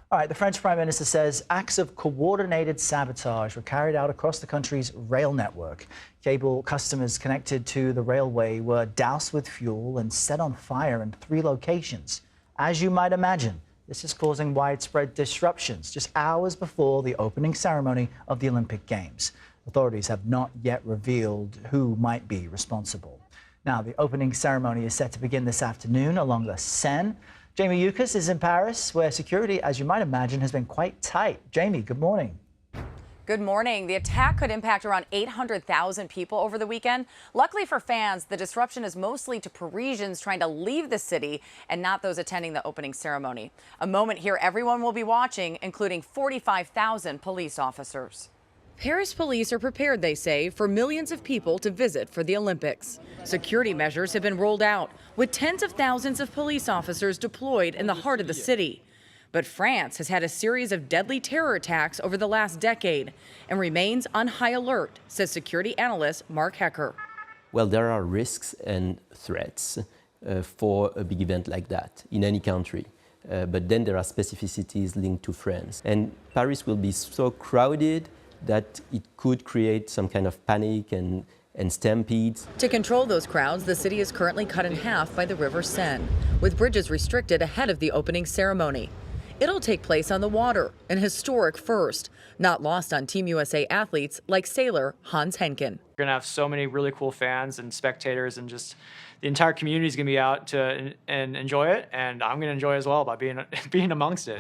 All right, the French Prime Minister says acts of coordinated sabotage were carried out across the country's rail network. Cable customers connected to the railway were doused with fuel and set on fire in 3 locations. As you might imagine, this is causing widespread disruptions just hours before the opening ceremony of the Olympic Games. Authorities have not yet revealed who might be responsible. Now, the opening ceremony is set to begin this afternoon along the Seine. Jamie Yuccas is in Paris, where security, as you might imagine, has been quite tight. Jamie, good morning. Good morning. The attack could impact around 800,000 people over the weekend. Luckily for fans, the disruption is mostly to Parisians trying to leave the city and not those attending the opening ceremony. A moment here everyone will be watching, including 45,000 police officers. Paris police are prepared, they say, for millions of people to visit for the Olympics. Security measures have been rolled out, with tens of thousands of police officers deployed in the heart of the city. But France has had a series of deadly terror attacks over the last decade and remains on high alert, says security analyst Mark Hecker. Well, there are risks and threats for a big event like that in any country. But then there are specificities linked to France. And Paris will be so crowded that it could create some kind of panic and stampedes. To control those crowds, the city is currently cut in half by the River Seine, with bridges restricted ahead of the opening ceremony. It'll take place on the water, an historic first, not lost on Team USA athletes like sailor Hans Henkin. We're going to have so many really cool fans and spectators, and just the entire community is going to be out to and enjoy it, and I'm going to enjoy it as well by being amongst it.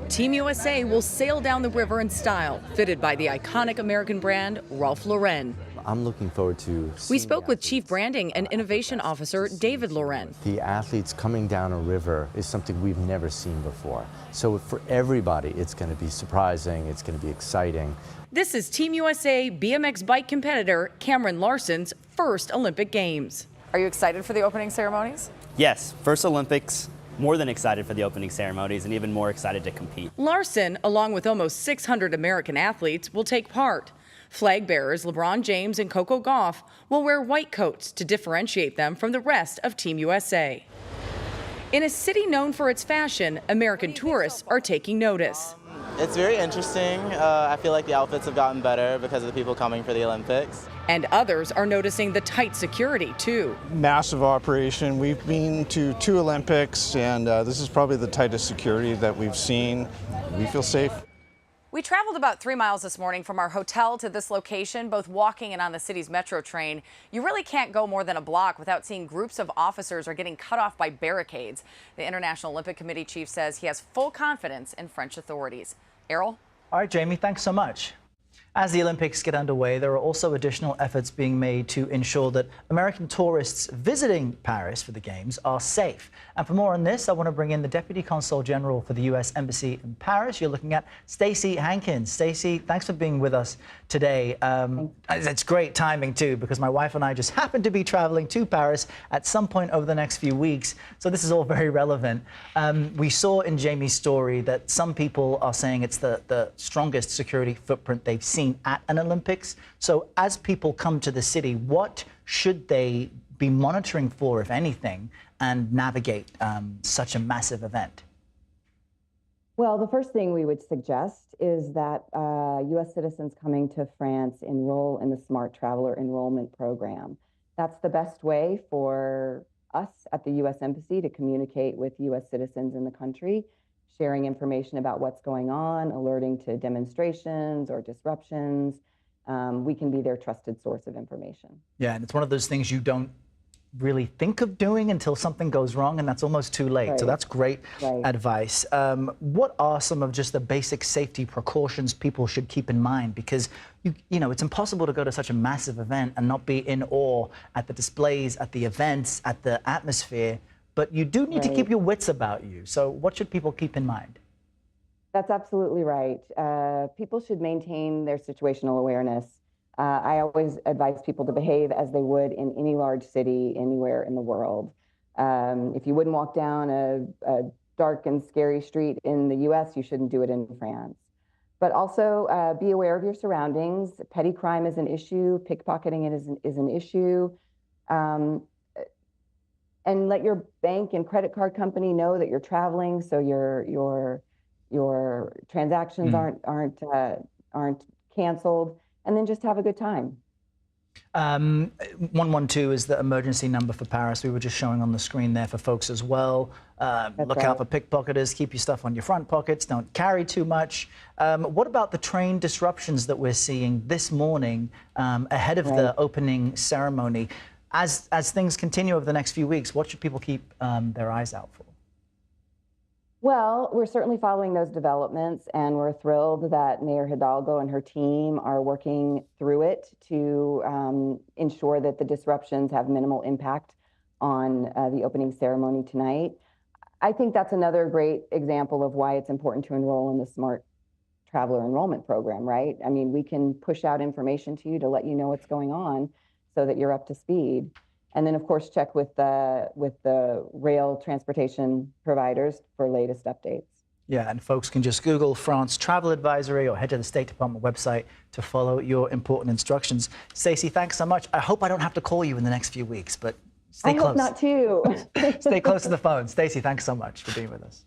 Team USA will sail down the river in style, fitted by the iconic American brand Ralph Lauren. I'm looking forward to. We spoke with Chief Branding and Innovation Officer David Lauren. The athletes coming down a river is something we've never seen before. So for everybody, it's going to be surprising, it's going to be exciting. This is Team USA BMX bike competitor Cameron Larson's first Olympic Games. Are you excited for the opening ceremonies? Yes, first Olympics. More than excited for the opening ceremonies and even more excited to compete. Larson, along with almost 600 American athletes, will take part. Flag bearers LeBron James and Coco Gauff will wear white coats to differentiate them from the rest of Team USA. In a city known for its fashion, American tourists are taking notice. It's very interesting. I feel like the outfits have gotten better because of the people coming for the Olympics. And others are noticing the tight security, too. Massive operation. We've been to 2 Olympics, and this is probably the tightest security that we've seen. We feel safe. We traveled about 3 miles this morning from our hotel to this location, both walking and on the city's metro train. You really can't go more than a block without seeing groups of officers are getting cut off by barricades. The International Olympic Committee chief says he has full confidence in French authorities. Errol? All right, Jamie, thanks so much. As the Olympics get underway, there are also additional efforts being made to ensure that American tourists visiting Paris for the Games are safe. And for more on this, I want to bring in the Deputy Consul General for the U.S. Embassy in Paris. You're looking at Stacie Hankins. Stacie, thanks for being with us today. It's great timing, too, because my wife and I just happen to be traveling to Paris at some point over the next few weeks. So this is all very relevant. We saw in Jamie's story that some people are saying it's the strongest security footprint they've seen at an Olympics. So as people come to the city, what should they be monitoring for, if anything, and navigate such a massive event? Well, the first thing we would suggest is that U.S. citizens coming to France enroll in the Smart Traveler Enrollment Program. That's the best way for us at the U.S. Embassy to communicate with U.S. citizens in the country, sharing information about what's going on, alerting to demonstrations or disruptions. We can be their trusted source of information. Yeah, and it's one of those things you don't really think of doing until something goes wrong, and that's almost too late. Right. So that's great advice. What are some of just the basic safety precautions people should keep in mind? Because, you know, it's impossible to go to such a massive event and not be in awe at the displays, at the events, at the atmosphere. But you do need to keep your wits about you. So what should people keep in mind? That's absolutely right. People should maintain their situational awareness. I always advise people to behave as they would in any large city anywhere in the world. If you wouldn't walk down a dark and scary street in the US, you shouldn't do it in France. But also be aware of your surroundings. Petty crime is an issue. Pickpocketing is an issue. and let your bank and credit card company know that you're traveling, so your transactions aren't canceled, and then just have a good time. 112 is the emergency number for Paris. We were just showing on the screen there for folks as well. Look out for pickpocketers. Keep your stuff on your front pockets. Don't carry too much. What about the train disruptions that we're seeing this morning ahead of the opening ceremony? As things continue over the next few weeks, what should people keep their eyes out for? Well, we're certainly following those developments, and we're thrilled that Mayor Hidalgo and her team are working through it to ensure that the disruptions have minimal impact on the opening ceremony tonight. I think that's another great example of why it's important to enroll in the Smart Traveler Enrollment Program, right? I mean, we can push out information to you to let you know what's going on so that you're up to speed. And then, of course, check with the rail transportation providers for latest updates. Yeah, and folks can just Google France Travel Advisory or head to the State Department website to follow your important instructions. Stacie, thanks so much. I hope I don't have to call you in the next few weeks, but stay close. I hope not too. Stay close to the phone. Stacie, thanks so much for being with us.